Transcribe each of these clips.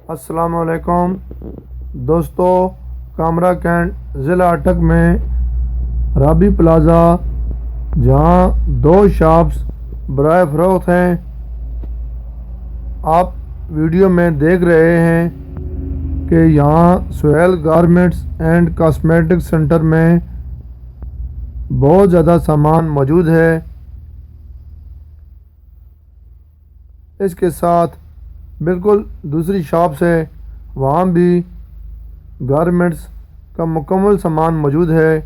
السلام علیکم دوستو، کامرا کینٹ ضلع اٹک میں رابی پلازا جہاں دو شاپس برائے فروخت ہیں، آپ ویڈیو میں دیکھ رہے ہیں کہ یہاں Sohail garments and cosmetic centre میں بہت زیادہ سامان موجود ہے۔ اس کے ساتھ بالکل دوسری شاپس ہے، وہاں بھی گارمنٹس کا مکمل سامان موجود ہے،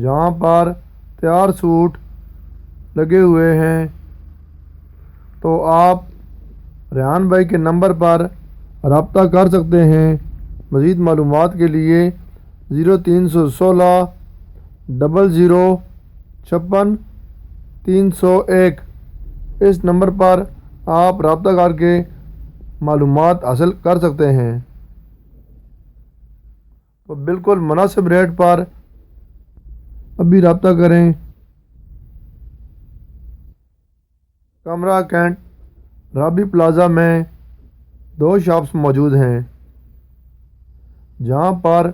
جہاں پر تیار سوٹ لگے ہوئے ہیں۔ تو آپ ریحان بھائی کے نمبر پر رابطہ کر سکتے ہیں۔ مزید معلومات کے لیے 0316 00 56 301 اس نمبر پر آپ رابطہ کر کے معلومات حاصل کر سکتے ہیں۔ تو بالکل مناسب ریٹ پر ابھی رابطہ کریں۔ کامرا کینٹ رابی پلازا میں دو شاپس موجود ہیں، جہاں پر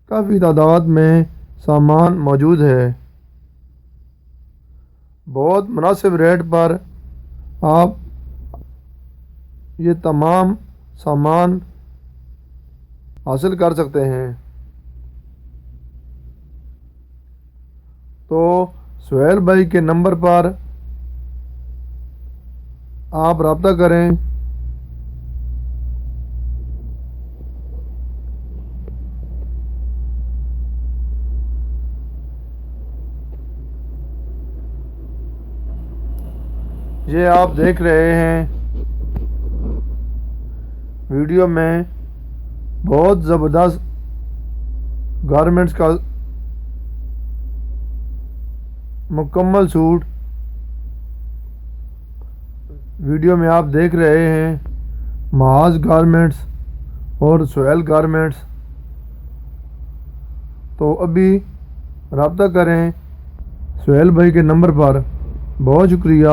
کافی تعداد میں سامان موجود ہے۔ بہت مناسب ریٹ پر آپ یہ تمام سامان حاصل کر سکتے ہیں۔ تو سہیل بھائی کے نمبر پر آپ رابطہ کریں۔ یہ آپ دیکھ رہے ہیں ویڈیو میں بہت زبردست گارمنٹس کا مکمل سوٹ ویڈیو میں آپ دیکھ رہے ہیں، محاذ گارمنٹس اور سہیل گارمنٹس۔ تو ابھی رابطہ کریں سہیل بھائی کے نمبر پر۔ بہت شکریہ۔